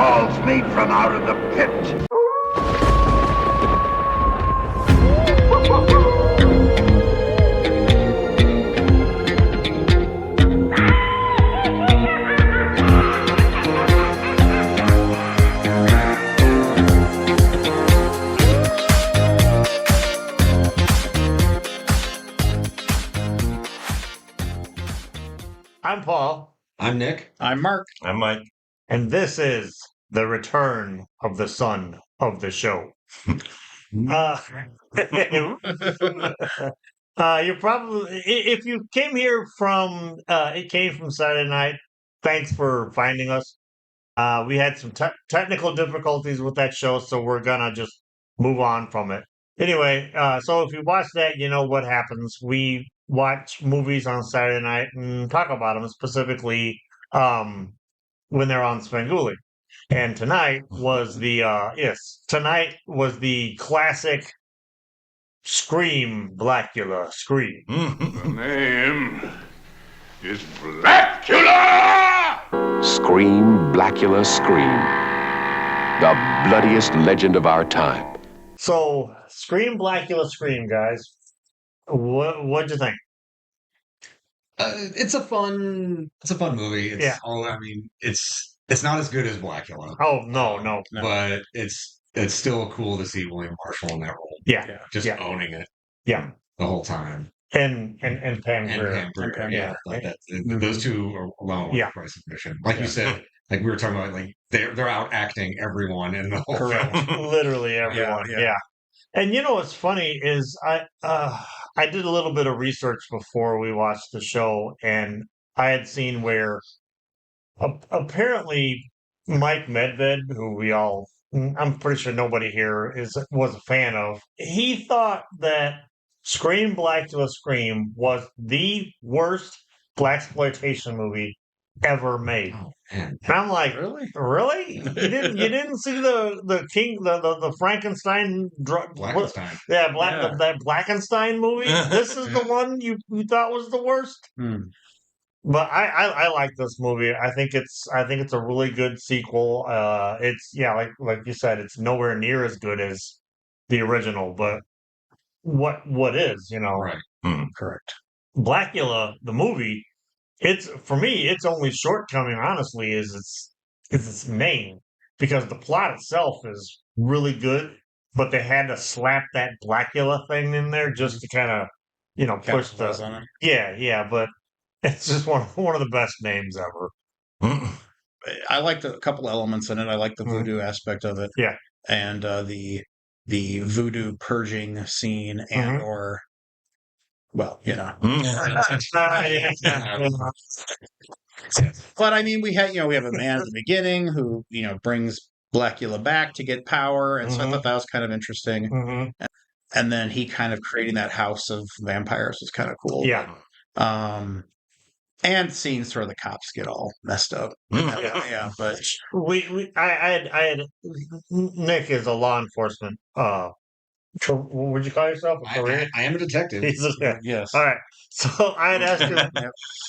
calls me from out of the pit. I'm Paul. I'm Nick. I'm Mark. I'm Mike. And this is the return of the son of the show. You probably, if you came here from, it came from Saturday night. Thanks for finding us. We had some technical difficulties with that show, so we're gonna just move on from it. Anyway, so if you watch that, you know what happens. We watch movies on Saturday night and talk about them, specifically when they're on Svengoolie. And tonight was the classic Scream Blacula Scream. The name is Blacula! Scream Blacula Scream. The bloodiest legend of our time. So, Scream Blacula Scream, guys. What'd you think? It's a fun movie. It's not as good as Blacula. Oh, no. But it's still cool to see William Marshall in that role. Yeah. Just owning it. Yeah. The whole time. And Pam And Grier. Pam Grier. Those two are alone with price of admission. Like you said, like we were talking about, like they're out acting everyone in the whole film. Literally everyone. Yeah. And you know what's funny is I did a little bit of research before we watched the show, and I had seen where apparently Mike Medved, who I'm pretty sure nobody here was a fan of, he thought that Scream Blacula Scream was the worst blaxploitation movie ever made. Oh, man. And I'm like, Really? You didn't see the Frankenstein drug Blackenstein. that Blackenstein movie? This is the one you thought was the worst? But I like this movie. I think it's a really good sequel. It's like you said, it's nowhere near as good as the original, but what is, Right. Correct. Blacula, the movie, for me, its only shortcoming, honestly, is its name, because the plot itself is really good, but they had to slap that Blacula thing in there just to kind of, push Capitalize on it. yeah, but it's just one of the best names ever. I liked a couple elements in it. I like the voodoo aspect of it. Yeah. And the voodoo purging scene and or well, But I mean, we have a man at the beginning who, brings Blacula back to get power. And so I thought that was kind of interesting. And then he kind of creating that house of vampires was kind of cool. Yeah. And scenes where the cops get all messed up. Yeah, but I had Nick is a law enforcement. Would you call yourself a career? I am a detective. Yes. All right. So I had asked him.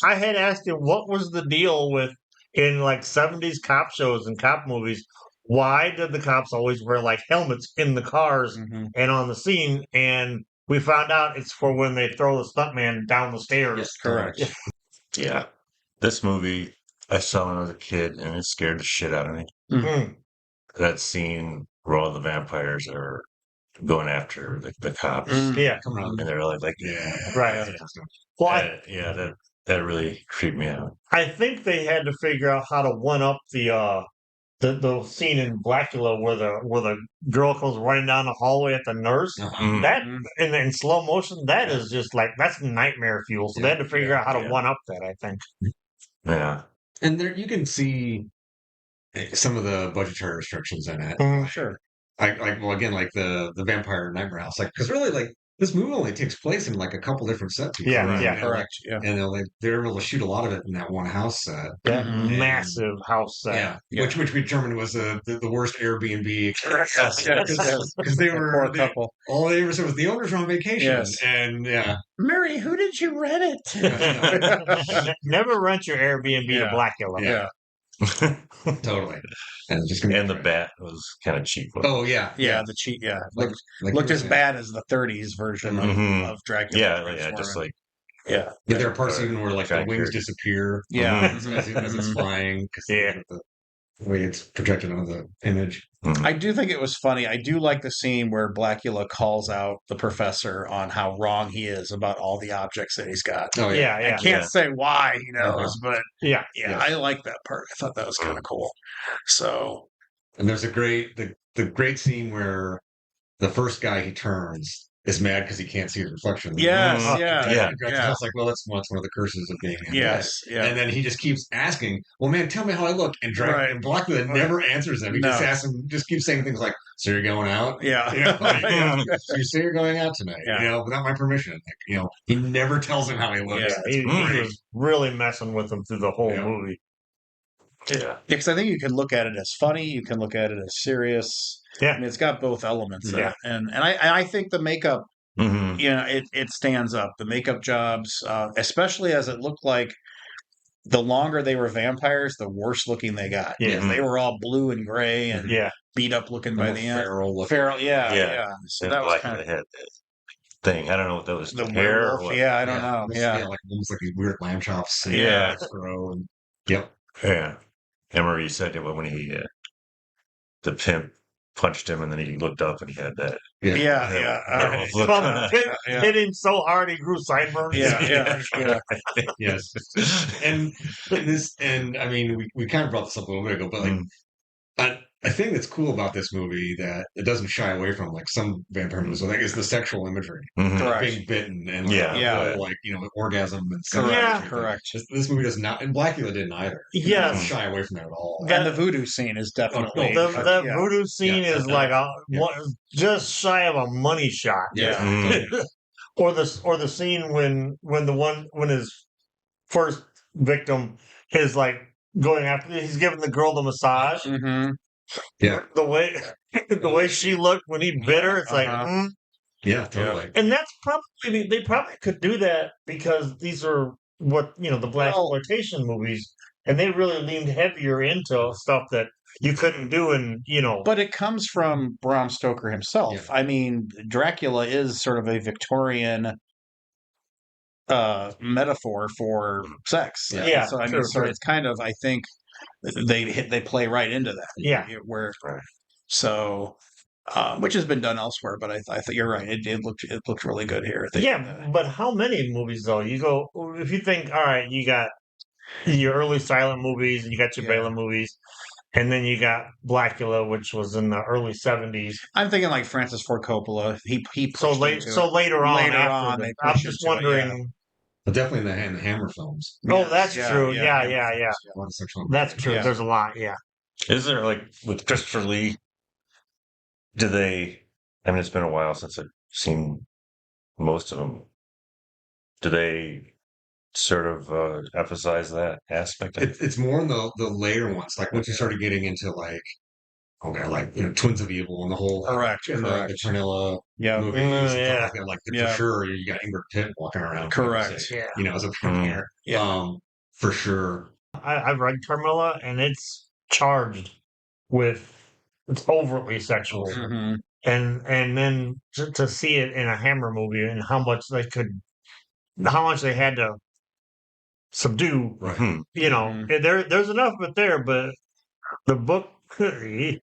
I had asked him what was the deal with in like 70s cop shows and cop movies. Why did the cops always wear like helmets in the cars and on the scene? And we found out it's for when they throw the stuntman down the stairs. Yes, correct. Yeah. This movie I saw when I was a kid, and it scared the shit out of me. That scene where all the vampires are going after the cops. Yeah. And they're like, Right. Well, that really creeped me out. I think they had to figure out how to one up the scene in Blacula where the girl comes running down the hallway at the nurse. That in slow motion, that is just like that's nightmare fuel. So they had to figure out how to one up that, I think. Yeah. And there you can see some of the budgetary restrictions in it. Sure. Like the Vampire Nightmare House. Like, because really, like, this movie only takes place in like a couple different sets. Correct. Yeah. And they're able to shoot a lot of it in that one house set. That massive house set. Yeah. Which we determined was the worst Airbnb experience. Because they were Poor couple. All they ever said was the owners were on vacation. Yes. And Mary, who did you rent it? Never rent your Airbnb to Blacula. Yeah. Totally. And just And the bat was kind of cheap. Oh yeah, The cheat, like looked you as were saying. bad as the '30s version Mhm. of Dracula. Yeah, just like yeah. Yeah, there are parts even where like the Dracula. wings disappear. Yeah. As it's flying. 'Cause Yeah. the way it's projected on the image. I do think it was funny. I do like the scene where Blacula calls out the professor on how wrong he is about all the objects that he's got. Oh yeah. Yeah, I can't say why he knows, Uh-huh. but yeah. yeah, I like that part. I thought that was kind of cool. So And there's a great the great scene where the first guy he turns is mad because he can't see his reflection. yes, Mhm. yeah, Yeah. It's like, well, that's one of the curses of being a yes, dad. yeah. And then he just keeps asking, "Well, man, tell me how I look." And Right. and Blackwood never answers him. He just No. asks him, just keeps saying things like, "So you're going out?" Yeah. You know, like, Yeah. so you say you're going out tonight, Yeah. you know, without my permission. Like, you know, he never tells him how he looks. Yeah, It's He great. was really messing with him through the whole Yeah. movie. Yeah. Because I think you can look at it as funny, you can look at it as serious. Yeah. I mean, it's got both elements in Yeah. it. And I think the makeup, Mhm. you know, it stands up. The makeup jobs, especially as it looked like the longer they were vampires, the worse looking they got. Yeah. Because they were all blue and gray and Yeah. beat up looking by the end. Feral. Feral, yeah. Yeah. So And that was Black kind of had that thing. I don't know what that was. the hair or werewolf. what. Yeah, I don't know. Almost, Yeah. like almost like these weird lamb chops. And Yeah. fro and yep. Yeah. I remember you said it when he the pimp punched him and then he looked up and he had that. Yeah. Look. Well, Yeah. hit him so hard he grew sideburns. Yeah. Yes. And this, and I mean, we kind of brought this up a little bit ago, but like, a thing that's cool about this movie that it doesn't shy away from, like some vampire movies, like, is the sexual imagery, Mhm. Correct. being bitten, and like, Yeah. the Yeah. whole, like, you know, orgasm and Correct. Yeah. Correct. This movie does not, and Blackula didn't either. It Yes. doesn't shy away from that at all. And the voodoo scene is definitely Oh, The yeah. voodoo scene Yeah. is like just shy of a money shot. Yeah. Mhm. Or the scene when his first victim is like going after, he's giving the girl the massage. Mhm. Yeah. The way she looked when he bit her, it's like, Uh-huh. Yeah, totally. and that's probably, they probably could do that because these are what, the black exploitation movies, and they really leaned heavier into stuff that you couldn't do in, But it comes from Bram Stoker himself. Yeah. I mean, Dracula is sort of a Victorian metaphor for sex. Yeah, So I mean, true, so true. it's kind of, I think they play right into that. Yeah. Where so. Which has been done elsewhere, but I think you're right. It looked really good here. But how many movies though? You go, if you think, all right, you got your early silent movies, and you got your Bela movies, and then you got Blacula, which was in the early 70s. I'm thinking like Francis Ford Coppola. He So later on, Later I'm pushed just into it, wondering. But definitely in the Hammer films. Oh, Yes, that's true. Yeah. A lot of sexual That's true. Yeah. There's a lot. Yeah. Is there, like, with Christopher Lee, do they, I mean, it's been a while since I've seen most of them. Do they sort of emphasize that aspect? It's more in the later ones, like once you started getting into like, Twins of Evil and the whole Correct. and the Ternilla Yeah. movies, and stuff Yeah. like that. Like Yeah. for sure, you got Ingrid Pitt walking around. Correct. Yeah. As a vampire. Yeah. For sure. I've read Carmilla, and it's charged with, it's overtly sexual. Mhm. And then to see it in a Hammer movie and how much they had to subdue, Right. Mhm. there's enough of it there, but the book, I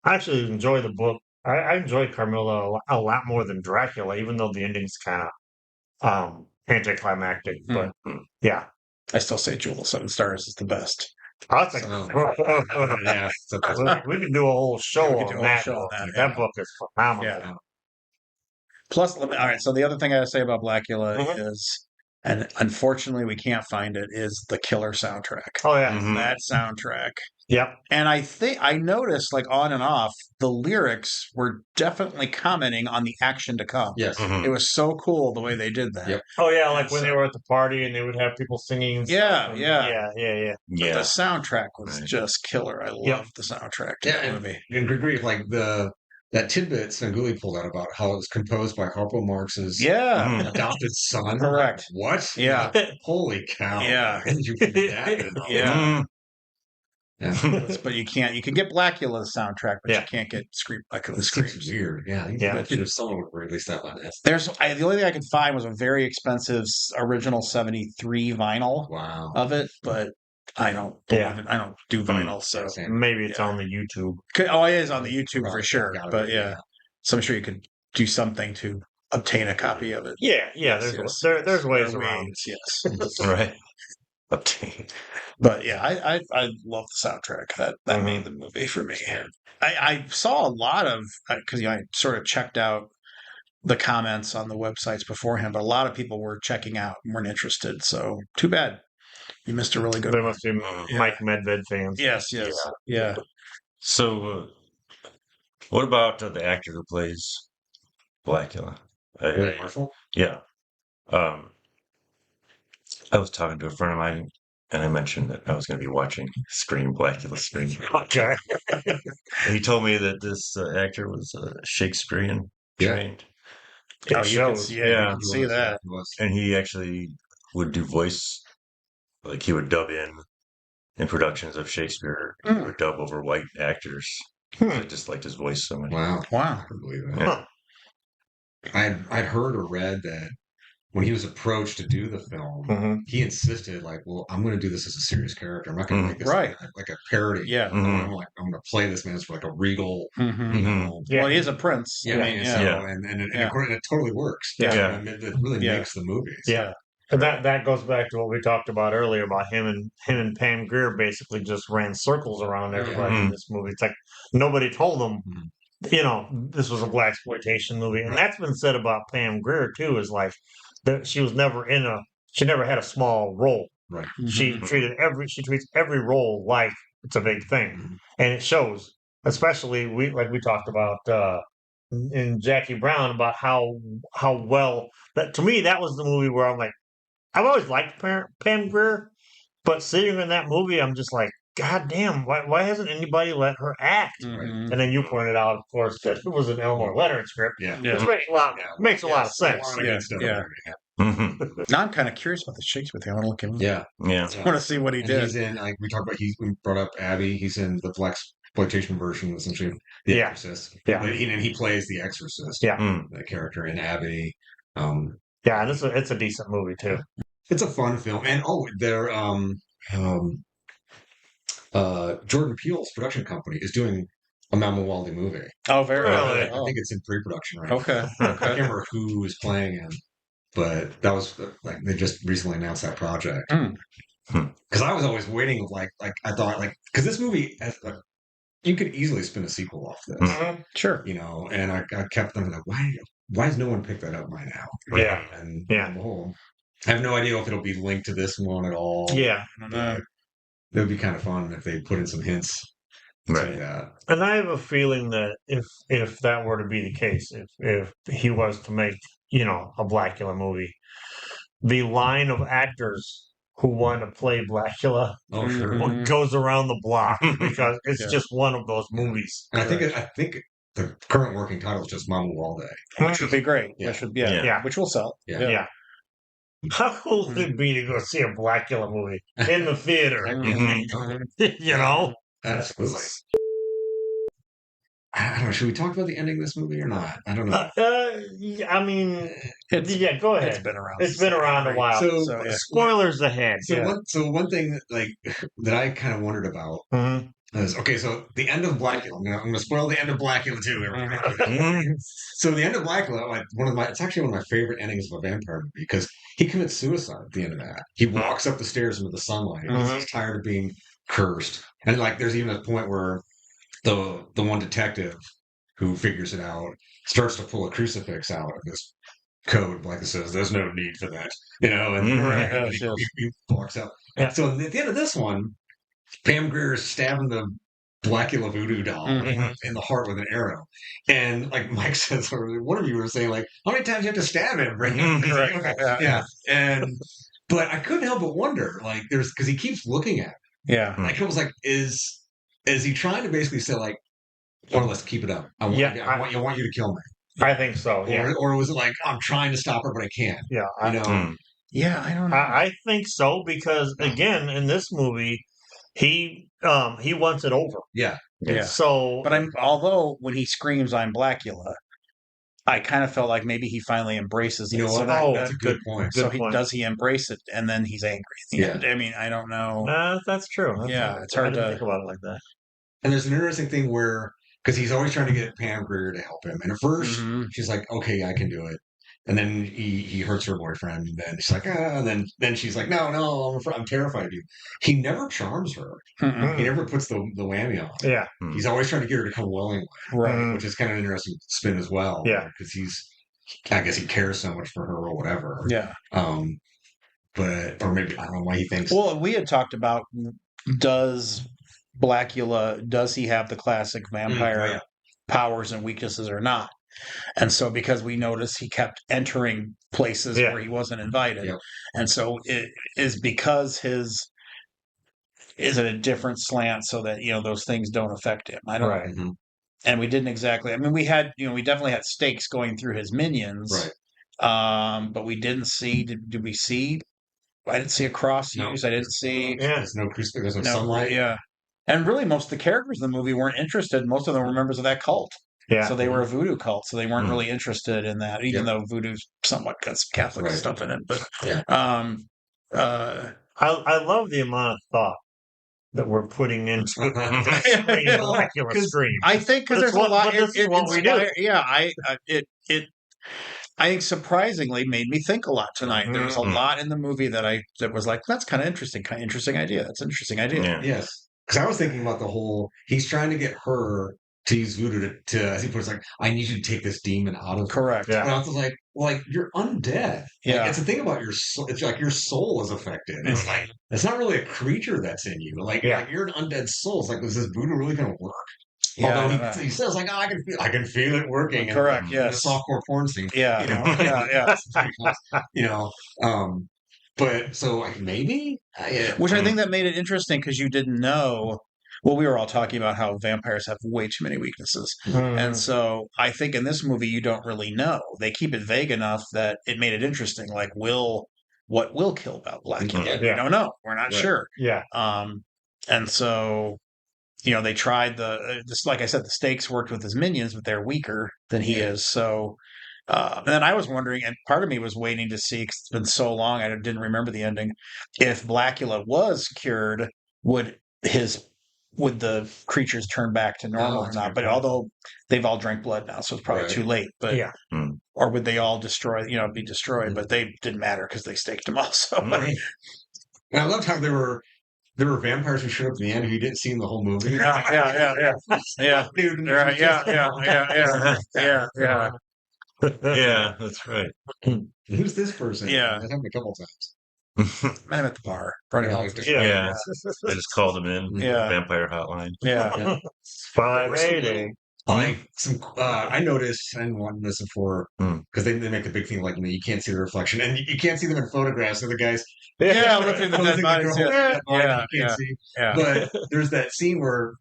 actually enjoy the book. I enjoy Carmilla a lot more than Dracula, even though the ending's kind of anticlimactic. But yeah, I still say Jewel of 7 Stars is the best. I think Yeah. we can do a whole show We could do on a whole that. show on that, That yeah. book is phenomenal. Yeah. Plus, all right. So the other thing I gotta say about Blacula Mhm. is, and unfortunately we can't find it, is the killer soundtrack. Oh yeah, Mhm. That soundtrack. yep. And I think I noticed, like on and off, the lyrics were definitely commenting on the action to come. Yes. Mhm. It was so cool the way they did that. Yep. Oh yeah, like And when so- they were at the party and they would have people singing. And Yeah, stuff, and yeah. yeah. But Yeah. the soundtrack was Right. just killer. I loved the soundtrack to Yeah, the and, movie. and good grief, like that tidbit Svengoolie pulled out about how it was composed by Harpo Marx's Yeah. Mhm. adopted son. Correct. What? Yeah. Holy cow. Yeah. How did you figure that in? Yeah. Mhm. But you can't. You can get Blacula's soundtrack, but Yeah. you can't get Scream Blacula This Scream. seems weird. Yeah, Yeah. If someone would release that on this. The only thing I could find was a very expensive original '73 vinyl Wow. of it, but I don't. Yeah. I don't do vinyl, so Maybe it's on the YouTube. it is on the YouTube for sure. Gotta But be, yeah, so I'm sure you could do something to obtain a copy of it. Yeah. Yes, There's ways There are around. ways, yes. Right. But yeah, I love the soundtrack that made the movie for me. I saw a lot of because I sort of checked out the comments on the websites beforehand, but a lot of people were checking out and weren't interested. So too bad. You missed a really good They one. must be Mike Medved fans. Yes. Yeah. So, what about the actor who plays Blacula? Marshall? Yeah. I was talking to a friend of mine, and I mentioned that I was going to be watching Scream Blacula Scream. Okay. And he told me that this actor was Shakespearean trained, It You shows. can see that. and he actually would do voice, like he would dub in productions of Shakespeare. He would dub over white actors. I just liked his voice so much. Wow. Wow. I believe that. Huh. I'd heard or read that when he was approached to do the film, he insisted, like, well, I'm going to do this as a serious character. I'm not going to make this like a parody. Yeah. I'm going to play this man as like a regal, you know. Yeah. Well, he is a prince. Yeah, I mean, so, and it totally works. Yeah. And it really makes the movies. Yeah. And that goes back to what we talked about earlier about him and Pam Grier basically just ran circles around everybody in this movie. It's like nobody told them, this was a blaxploitation movie. And that's been said about Pam Grier too, is like that she never had a small role. Right. She treats every role like it's a big thing. And it shows. Especially we talked about in Jackie Brown about how well that to me that was the movie where I'm like, I've always liked Pam Grier, but seeing her in that movie, I'm just like, God damn, why hasn't anybody let her act? Mhm. And then you pointed out, of course, that it was an Elmore Leonard script, Yeah. which makes a lot of sense. Yeah. Now I'm kind of curious about the Shakespeare thing. I want to look him up. Yeah. I want to see what he And did. he's in, like, we brought up Abby. He's in the blaxploitation version, essentially, The Exorcist. Yeah. But he plays the Exorcist. Yeah. The character in Abby. Yeah, and it's a decent movie too. It's a fun film, and they're Jordan Peele's production company is doing a Mama Waldy movie. Oh, very Really? I think it's in pre-production right Okay. now. I can't remember who is playing him, but that was like they just recently announced that project. Because I was always waiting, like I thought, because this movie, you could easily spin a sequel off this, Sure. and I kept thinking, like, why has no one picked that up by now? Yeah. And Yeah. I have no idea if it'll be linked to this one at all. Yeah. I don't know. It would be kind of fun if they put in some hints. Right. Yeah. And I have a feeling that if that were to be the case, if he was to make, a Blacula movie, the line of actors who want to play Blacula Oh, sure. goes around the block because it's just one of those movies. And I think the current working title is just Mama Walday. Which would be great. Yeah. Yeah. Which will sell. Yeah. How cool would it be to go see a Blacula movie in the theater? Absolutely. I don't know. Should we talk about the ending of this movie or not? I don't know. I mean, go ahead. It's been around. It's been around a while. So, Spoilers ahead. One thing that I kind of wondered about is, okay, so the end of Blacula. I'm gonna spoil the end of Blacula too. So the end of Blacula, it's actually one of my favorite endings of a vampire movie because he commits suicide at the end of that. He walks up the stairs into the sunlight. He's tired of being cursed, and there's even a point where the one detective who figures it out starts to pull a crucifix out of this code, like it says, "There's no need for that," and he walks out. Yeah. So at the end of this one, Pam Grier is stabbing the Blacula voodoo doll in the heart with an arrow, and like Mike says, or one of you were saying, like, how many times do you have to stab him? Yeah, but I couldn't help but wonder, like, because he keeps looking at it. Yeah. Like, it was like, is he trying to basically say, like, more or less, keep it up? I want you to kill me. I think so. Yeah. Or was it like, I'm trying to stop her, but I can't? Yeah. You know? Yeah, I don't know. I think so because again, in this movie, he wants it over. Yeah. Yeah. So, But although when he screams, "I'm Blacula," I kind of felt like maybe he finally embraces it. You know So what? Oh, That's a good point. good so point. does he embrace it and then he's angry at the end? I mean, I don't know. That's true. Yeah, it's hard I didn't to- think about it like that. And there's an interesting thing where, because he's always trying to get Pam Grier to help him. And at 1st Mhm. she's like, okay, I can do it. And then he hurts her boyfriend. And then she's like, and then she's like, no, I'm terrified of you. He never charms her. Mm-mm. He never puts the whammy on. Yeah. He's always trying to get her to come willingly, Right. which is kind of an interesting spin as well. Yeah. Because I guess he cares so much for her or whatever. Yeah. But, or maybe, I don't know why he thinks. Well, we had talked about, does he have the classic vampire powers and weaknesses or not? And so because we noticed he kept entering places Yeah. where he wasn't invited. Yep. And so it is because is it a different slant so that, those things don't affect him? I don't Right. Mhm. And we didn't exactly, I mean, we definitely had stakes going through his minions. Right. But we didn't see, did we see? I didn't see a cross No. used. I didn't see. Yeah. There's no crucifix, there's no sunlight. Yeah. And really, most of the characters in the movie weren't interested. Most of them were members of that cult. Yeah. So they were a voodoo cult. So they weren't Mm. really interested in that, even though voodoo's somewhat got some Catholic Right. stuff in it. But Yeah. I love the amount of thought that we're putting into Scream Blacula Scream. I think because But there's a lot. this is what we do. Yeah, I think surprisingly made me think a lot tonight. There was a Mhm. lot in the movie that was like, that's kind of interesting. Kind of interesting idea. That's an interesting idea. Yeah. Yes. Because I was thinking about the whole, he's trying to get her to use voodoo to as he puts, like, I need you to take this demon out of her. Correct. Yeah. And I was like, you're undead. Yeah. Like, it's a thing about your soul. It's like your soul is affected. It's like, it's not really a creature that's in you. Like, Yeah. like you're an undead soul. It's like, is this voodoo really going to work? Yeah, Although he says, like, oh, I can feel it working. Correct, And yes. the softcore porn scene. Yeah. You know? But so like maybe Which I think that made it interesting because you didn't know. Well, we were all talking about how vampires have way too many weaknesses. And so I think in this movie, you don't really know. They keep it vague enough that it made it interesting. Like, what will kill about Blacula? Yeah. We don't know. We're not Right. sure. Yeah. And so, they tried just like I said, the stakes worked with his minions, but they're weaker than he is. So, and then I was wondering, and part of me was waiting to see, 'cause it's been so long, I didn't remember the ending. If Blacula was cured, would the creatures turn back to normal or that's not? good But point. although they've all drank blood now, so it's probably Right. too late. But Yeah. or would they all be destroyed? But they didn't matter because they staked him also. And I loved how there were vampires who showed up at the end who you didn't see in the whole movie. Yeah. Dude, Right, yeah. Yeah, that's right. Who's this person? Yeah. That happened a couple times. Met him at the bar. Running Yeah, all like the- Yeah. I just called him in. Yeah. Vampire hotline. Yeah. 580. Like I noticed, I didn't want this before because they make the big thing like you can't see the reflection, and you can't see them in photographs of the guys. Yeah, lifting the dead bodies. Yeah. You can't see. Yeah. But there's that scene where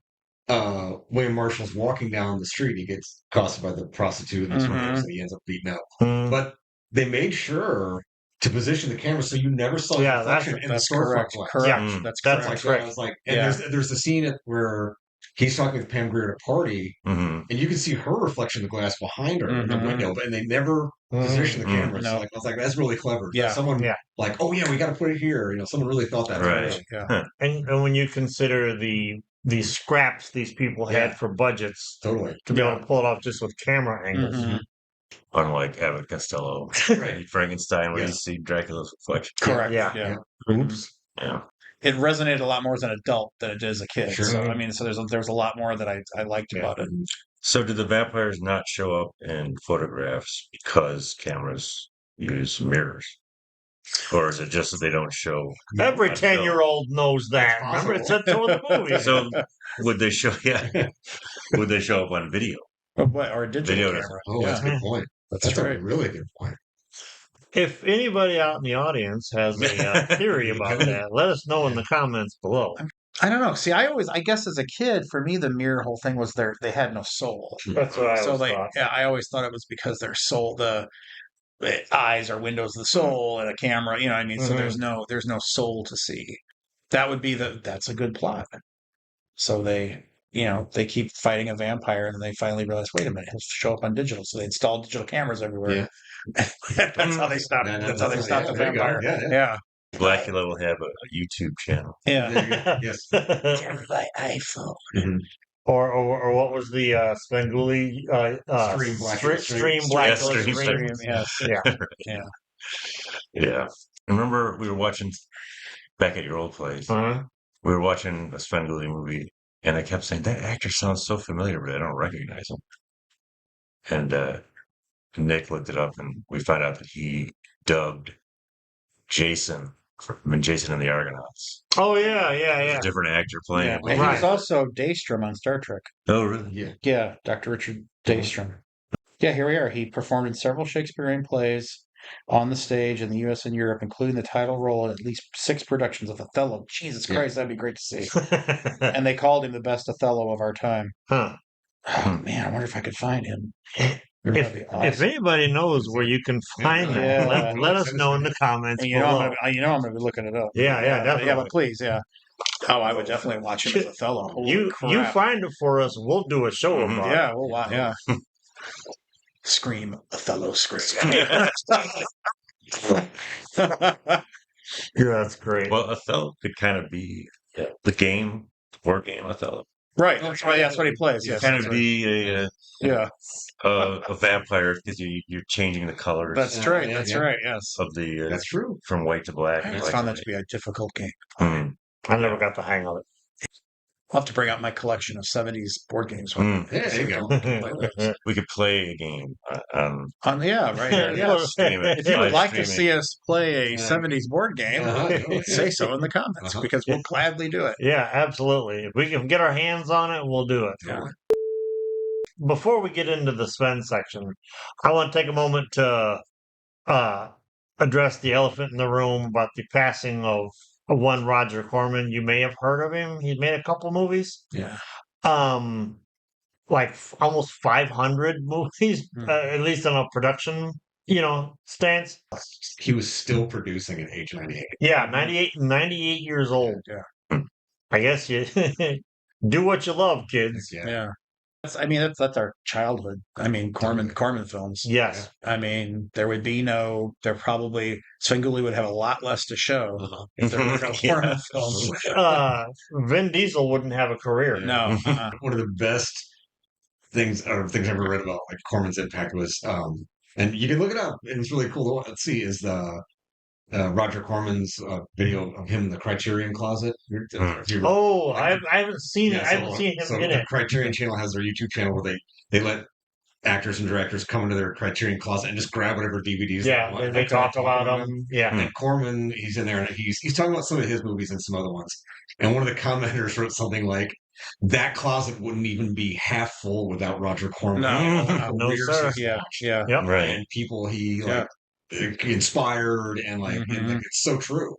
William Marshall's walking down the street. He gets accosted by the prostitute and Mhm. so he ends up beaten up. But they made sure to position the camera so you never saw the Yeah, reflection in the That's storefront correct. glass. Correct. Yeah. That's That's correct. Like, I was like, and Yeah. there's the scene where he's talking with Pam Grier at a party, Mm-hmm. and you can see her reflection in the glass behind her in the Mhm. window, and they never position the camera. So No. I was like, that's really clever. Yeah. Someone Yeah. like, oh yeah, we got to put it here. Someone really thought that. Right. through. Yeah. And when you consider the scraps these people Yeah. had for budgets Totally. to be able to pull it off just with camera angles. Mhm. Unlike Abbott Costello, Right. Frankenstein, where Yeah. you see Dracula's reflection. Correct. Yeah. Yeah. Oops. Yeah. It resonated a lot more as an adult than it did as a kid. Sure. So I mean, so there's a lot more that I liked Yeah. about it. So did the vampires not show up in photographs because cameras use mirrors? Or is it just that they don't show? Every That's 10-year-old knows that. That's Remember, it said so in the movie. So would they show? Yeah. Would they show up on video? Or a digital Video camera. Oh, that's a good point. That's a right. really good point. If anybody out in the audience has a theory about that, let us know in the comments below. I don't know. See, I guess as a kid, for me, the mirror whole thing was they had no soul. That's what I So always thought. I always thought it was because their soul, the eyes are windows of the soul, and a camera. You know what I mean? So Mhm. there's no soul to see. That would be that's a good plot. So they keep fighting a vampire, and then they finally realize, wait a minute, he'll show up on digital. So they install digital cameras everywhere. Yeah. That's how they stop. That's how they stop the there you go. vampire. Yeah. Blackula will have a YouTube channel. There you go. Yes. My iPhone. Mhm. Or what was the Svengoolie Scream Blacula Scream Scream. Blacula Scream. Scream? Yes. Yeah. Yeah. I remember we were watching back at your old place. Uh-huh. We were watching a Svengoolie movie, and I kept saying, that actor sounds so familiar, but I don't recognize him. And Nick looked it up, and we found out that he dubbed Jason from Jason and the Argonauts. Oh yeah. A different actor playing Yeah. him. And he was also Daystrom on Star Trek. Oh, really? Yeah. Yeah, Dr. Richard Daystrom. Yeah, here we are. He performed in several Shakespearean plays on the stage in the U.S. and Europe, including the title role in at least 6 productions of Othello. Jesus Yeah. Christ, that'd be great to see. And they called him the best Othello of our time. Huh. Oh, man, I wonder if I could find him. That'd be If awesome. anybody knows where you can find Yeah. that, let us know in the comments And below. I'm gonna be looking it up. Yeah, definitely. Yeah, but please, yeah. Oh, I would definitely watch him as Othello. Holy You crap. find it for us, we'll do a show about Yeah, we'll watch. Yeah. Scream, Othello, Scream. it. Yeah, that's great. Well, Othello could kind of be the game, the board game Othello. Right. That's what he plays. Yes. kind that's of right. be Yeah. a vampire because you're changing the colors That's right. That's right. Yes. of the That's true. from white to black. I and always black found to that to be a difficult game. white. I never got the hang of I'll have to bring out my collection of 70s board games. Mm. Yeah, there you go. it. We could play a game on Right here. Yes. stream it. If you would live like to streaming. see us play a Yeah. 70s board game, say so in the comments Uh-huh. because we'll gladly do it. Yeah, absolutely. If we can get our hands on it, we'll do it. Yeah. Before we get into the Sven section, I want to take a moment to address the elephant in the room about the passing of one Roger Corman. You may have heard of him. He made a couple movies. Yeah. Like almost 500 movies, at least on a production, stance. He was still producing at age 98. Yeah, 98 years old. Yeah. I guess you do what you love, kids. Yeah. That's our childhood. I mean, Corman films. Yes. I mean, Svengoolie would have a lot less to show if there were no Corman films. Vin Diesel wouldn't have a career. No. One of the best things I ever read about like Corman's impact was, and you can look it up, and it's really cool to see, is the Roger Corman's video of him in the Criterion Closet. Oh, I haven't seen it. I haven't seen him in the it. Criterion channel has their YouTube channel where they let actors and directors come into their Criterion Closet and just grab whatever DVDs Yeah, want. they talk about them. Yeah. And Corman, he's in there and he's talking about some of his movies and some other ones. And one of the commenters wrote something like, "That closet wouldn't even be half full without Roger Corman." No, sir. Yeah. Yep. Right. And people he inspired and and it's so true.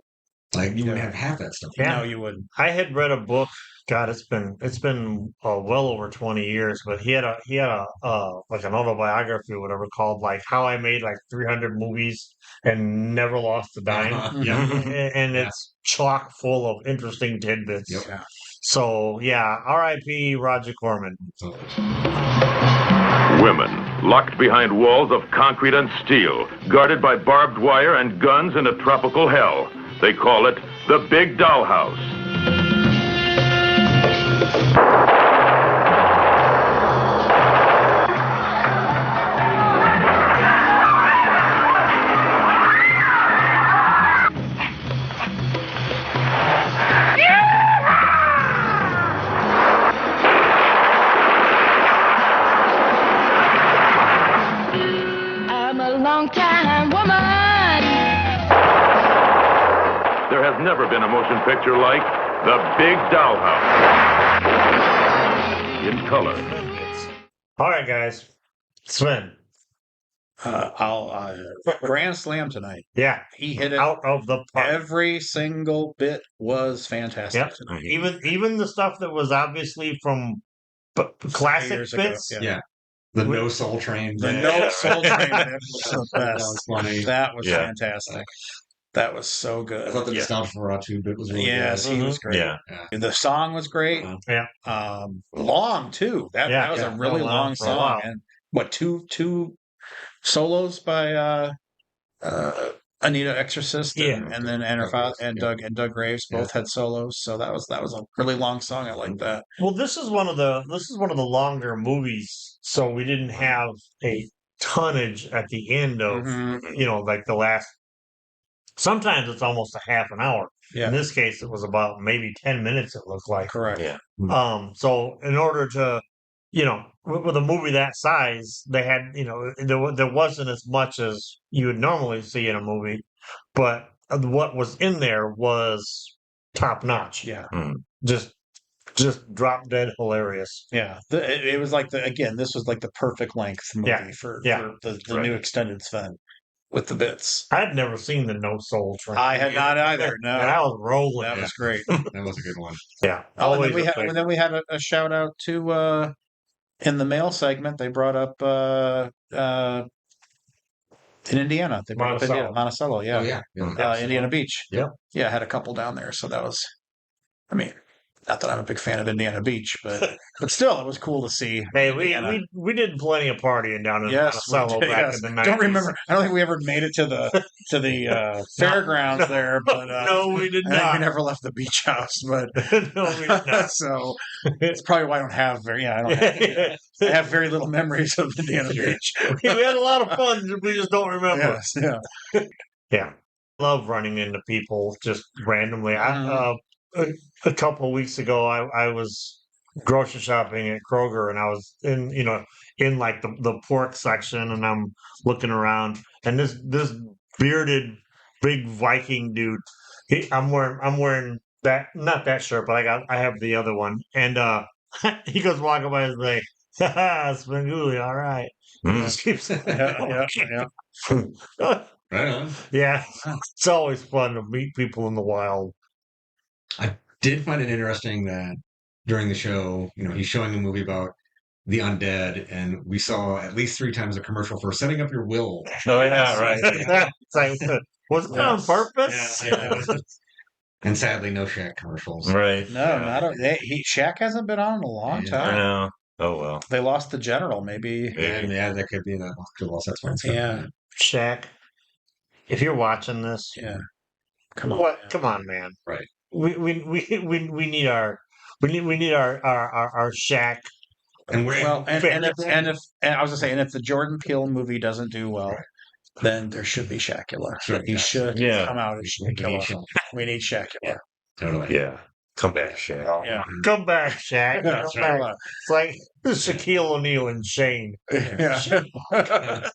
Like you wouldn't have half that stuff. Yeah. No, you wouldn't. I had read a book. God, it's been well over 20 years, but he had a like an autobiography or whatever called like How I Made like 300 Movies and Never Lost a Dime. Yeah. And it's chock full of interesting tidbits. Yep. Yeah. So yeah, R.I.P. Roger Corman. Women, locked behind walls of concrete and steel, guarded by barbed wire and guns in a tropical hell. They call it the Big Dollhouse. I'm a long-time woman. There has never been a motion picture like The Big Dollhouse. In color. All right, guys. Sven. I'll Grand Slam tonight. Yeah. He hit it Out of the park. Every single bit was fantastic. Yep. tonight. Even the stuff that was obviously from classic Years ago, bits. Yeah. The No Soul Train. The bit. No Soul Train bit was the That best. was funny. That was Yeah. fantastic. That was so I good. thought the nostalgia for Ratu bit was really Yes, good. he was great. Yeah. The song was great. Long too. That was a really long song. And what two solos by Anita Exorcist and then Doug Graves both had solos. So that was a really long song. I like that. Well, this is one of the longer movies, so we didn't have a tonnage at the end of like the last. Sometimes it's almost a half an hour. Yeah. In this case, it was about maybe 10 minutes. It looked like. Correct. Yeah. So in order to, with a movie that size, they had, there wasn't as much as you would normally see in a movie, but what was in there was top notch. Yeah. Just drop dead hilarious. Yeah. It was like this was like the perfect length movie for the new extended Sven with the bits. I had never seen the No Soul Train. I had not either. No. And I was rolling. That was great. That was a good one. Yeah. And then we had a shout out to in the mail segment. They brought up in Indiana. They brought up Monticello. Yeah. Oh, yeah. Indiana Beach. Yep. Yeah, I had a couple down there. So that was, I mean, not that I'm a big fan of Indiana Beach, but still, it was cool to see. Hey, we did plenty of partying down in Monticello back in the 90s. Don't remember. I don't think we ever made it to the fairgrounds there, but no, we did I think not. we never left the beach house, but no, we did not. So it's probably why I don't have I have very little memories of Indiana Beach. We had a lot of fun. We just don't remember. Yes, yeah. Love running into people just randomly. A couple of weeks ago, I was grocery shopping at Kroger, and I was in like the pork section, and I'm looking around, and this bearded big Viking dude. I'm wearing that, not that shirt, but I have the other one, and he goes walking by and like, "Haha, Svengoolie, all right." He just keeps Right on. Yeah, it's always fun to meet people in the wild. I did find it interesting that during the show, he's showing a movie about the undead, and we saw at least 3 times a commercial for setting up your will. Oh yeah, right. Was it on purpose? Yeah. And sadly, no Shaq commercials. Right. No, not Shaq hasn't been on in a long time. I know. Oh well. They lost the general, maybe. Yeah, that could be that. That's fine. Yeah, Shaq, if you're watching this, come on, man. Right. We need our Shaq. And if I was gonna say, and if the Jordan Peele movie doesn't do well, then there should be Shaqula. He should come out as Shaqula. We need Shaqula. Totally. Yeah. Come back, Shaq. Yeah. Come back, Shaq. Come back. It's like Shaquille O'Neal and Shane. Yeah. That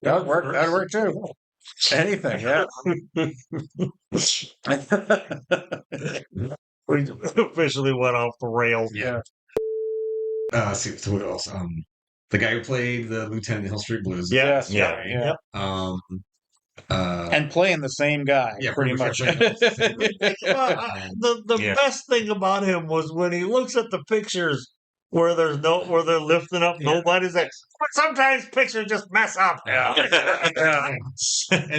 would work. That would work too. Anything, yeah. We officially went off the rails. Yeah. So what else? The guy who played the Lieutenant in Hill Street Blues. Yes. Yeah. And playing the same guy, pretty much. The best thing about him was when he looks at the pictures where they're lifting up nobody's like, sometimes pictures just mess up. And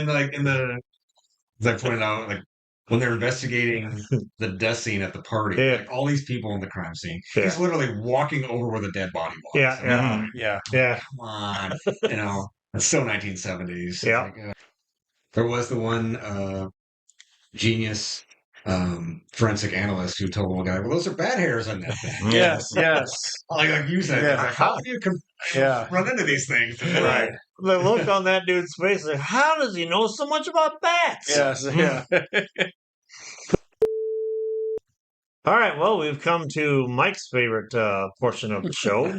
like as I pointed out, like when they're investigating the death scene at the party, like all these people in the crime scene, he's literally walking over where the dead body was. Yeah. Come on, it's so 1970s. Yeah. Like, there was the one genius forensic analyst who told one guy, "Well, those are bat hairs on that thing." Yes. Like you said, like, how do you run into these things? Right. The look on that dude's face, like, how does he know so much about bats? Yes. Yeah. All right. Well, we've come to Mike's favorite portion of the show.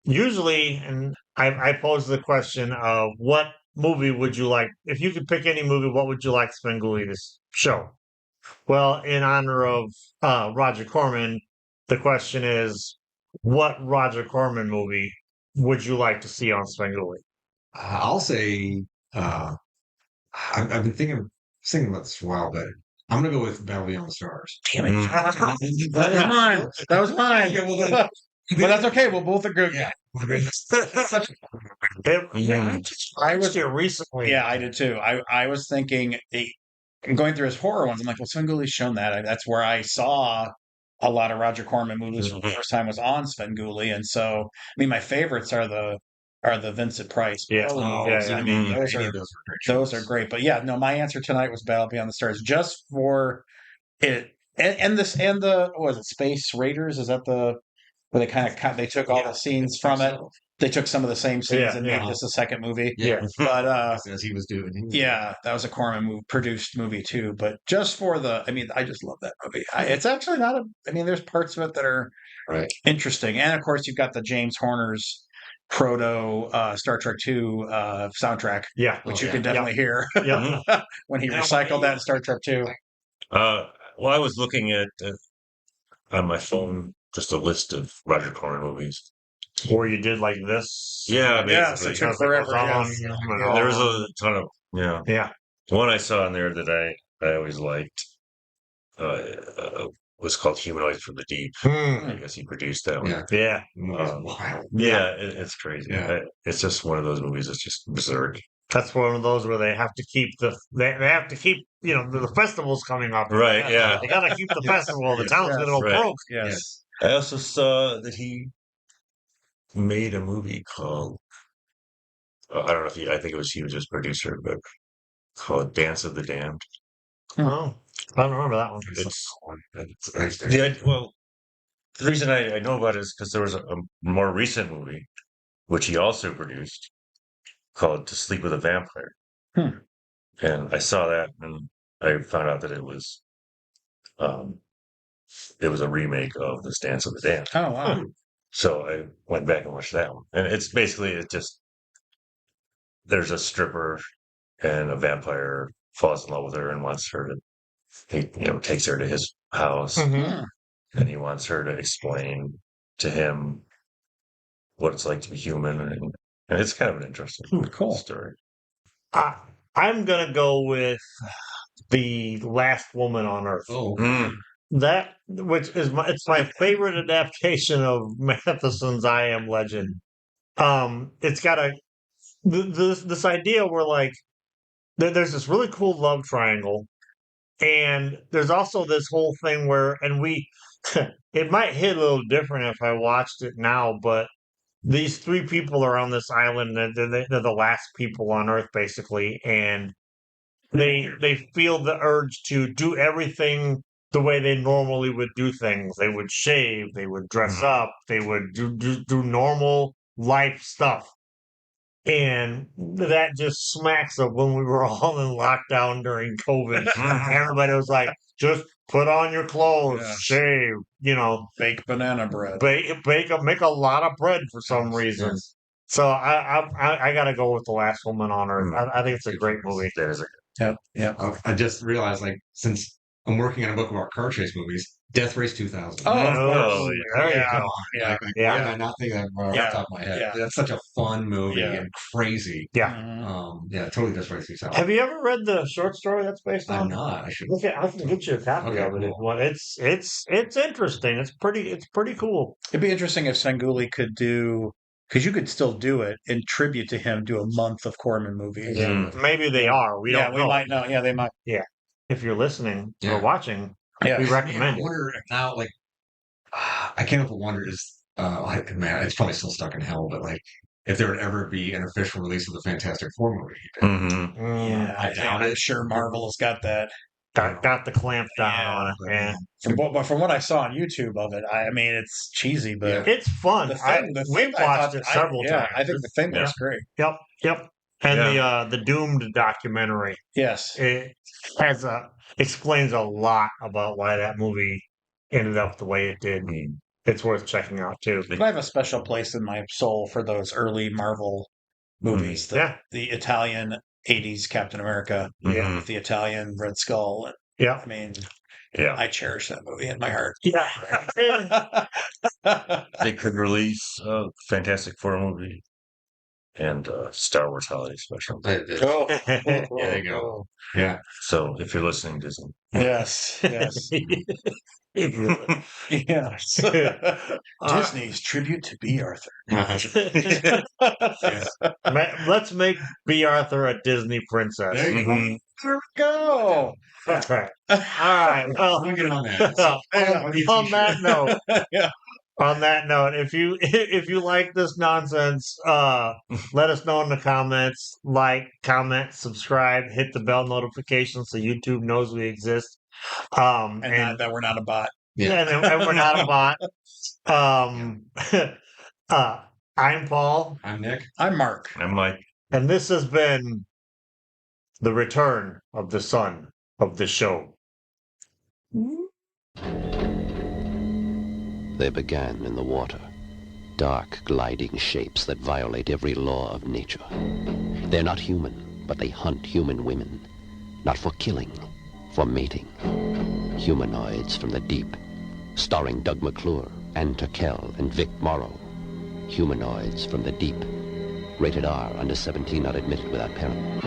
Usually, and I pose the question of what movie would you like? If you could pick any movie, what would you like Svengoolie to show? Well, in honor of Roger Corman, the question is, what Roger Corman movie would you like to see on Svengoolie? I'll say, I've been thinking about this for a while, but I'm going to go with Battle Beyond the Stars. Damn it. That was mine. Yeah, well, but that's okay. We'll both agree. Yeah. I just watched it recently. Yeah, I did too. I was thinking, going through his horror ones, I'm like, well, Svengoolie's shown that. That's where I saw a lot of Roger Corman movies for the first time was on Svengoolie, and so I mean, my favorites are the Vincent Price. Yeah. Oh, Yeah, see, yeah. I mean, any of those were great those are choices. great. But yeah, no, my answer tonight was Battle Beyond the Stars, just for it. And this and the what was it Space Raiders? Is that the where they kind of they took all the scenes from it? So, They took some of the same scenes Yeah, and yeah. made this a second movie. yeah, But as he was doing. yeah, that was a Corman produced movie too. But just for I mean, I just love that movie. It's actually not I mean, there's parts of it that are Right. interesting, and of course, you've got the James Horner's proto Star Trek II soundtrack, Yeah. which Oh, you yeah. can definitely hear Yeah. when he recycled that in Star Trek II. Well, I was looking at on my phone just a list of Roger Corman movies. Or you did like this. Yeah, Yes, it basically. took forever. Yes. Yes. Yeah. There was a ton of Yeah. One I saw in there that I always liked was called Humanoids from the Deep. I guess he produced that one. Yeah. Yeah. Wow. Yeah, it's crazy. Yeah. It's just one of those movies that's just berserk. That's one of those where they have to keep they have to keep the festival's coming up. Right, yeah. They gotta keep the festival. The town's gonna go right. broke. Yes. I also saw that he made a movie called I don't know if I think he was just producer, but called Dance of the Damned. Oh, I don't remember that one. Well, the reason I know about it is because there was a more recent movie which he also produced called To Sleep with a Vampire. And I saw that and I found out that um it was a remake of This Dance of the Damned. Oh wow. So I went back and watched that one. And it's just there's a stripper and a vampire falls in love with her and wants her to he takes her to his house Mhm. and he wants her to explain to him what it's like to be human and it's kind of an interesting Cool. story. I'm gonna go with The Last Woman on Earth. Oh, That which is it's my favorite adaptation of Matheson's I Am Legend. It's got this idea where like there's this really cool love triangle, and there's also this whole thing where it might hit a little different if I watched it now, but these three people are on this island and they're the last people on Earth basically, and they feel the urge to do everything the way they normally would do things. They would shave, they would dress up, they would do normal life stuff. And that just smacks of when we were all in lockdown during COVID. Everybody was like, just put on your clothes, Yes. shave, Bake banana bread. make a lot of bread for some reason. yes. So I got to go with The Last Woman on Earth. I think it's a great movie. That is Yep. Yep. I just realized, like, since I'm working on a book about car chase movies, Death Race 2000. Oh, of Oh, course. there you Yeah. go. Yeah. Like, Yeah. why did I not think of that right off Yeah. the top of my head? Yeah. That's such a fun movie Yeah. and crazy. Yeah. Mhm. Yeah, totally Death Race 2000. Have you ever read the short story that's based on? I'm not. I should. Okay, I can get you a copy Okay, of it if you cool. want. It's interesting. It's pretty cool. It'd be interesting if Svengoolie could do, because you could still do it in tribute to him, do a month of Corman movies. Yeah. Maybe they are. We Yeah, don't we know. might know. Yeah, they might. If you're listening Yeah. or watching, Yeah. we Man, recommend I it. wonder if now, like, I can't help but wonder man, it's probably still stuck in hell, but like, if there would ever be an official release of the Fantastic Four movie. Yeah, I doubt it. Sure, Marvel has got that. Got the clamp down on it. Yeah. From what I saw on YouTube of it, I mean, it's cheesy, but It's fun. the thing, We've I watched thought- it several times. I think the thing was great. Yep. And the Doomed documentary. Yes. It explains a lot about why that movie ended up the way it did. It's worth checking out too. But I have a special place in my soul for those early Marvel movies. Yeah. The Italian 80s Captain America. Yeah. With the Italian Red Skull. Yeah. I mean, Yeah. I cherish that movie in my heart. Yeah. They could release a Fantastic Four movie and Star Wars Holiday Special. Oh, There you go. Yeah. So if you're listening, Disney. yes, yes, yes. Disney's tribute to B. Arthur. Yes. Let's make B. Arthur a Disney princess. There you go. There we go. All right. All right. Well, We'll get on that. on that note, Yeah. on that note, if you like this nonsense, let us know in the comments. Like, comment, subscribe, hit the bell notification so YouTube knows we exist. And that we're not a bot. Yeah. and we're not a bot. I'm Paul, I'm Nick. I'm Mark. I'm like, and this has been the return of the son of the show. They began in the water, dark gliding shapes that violate every law of nature. They're not human, but they hunt human women, not for killing, for mating. Humanoids from the deep, starring Doug McClure, Ann Turkel, and Vic Morrow. Humanoids from the deep. Rated R, under 17, not admitted without parent.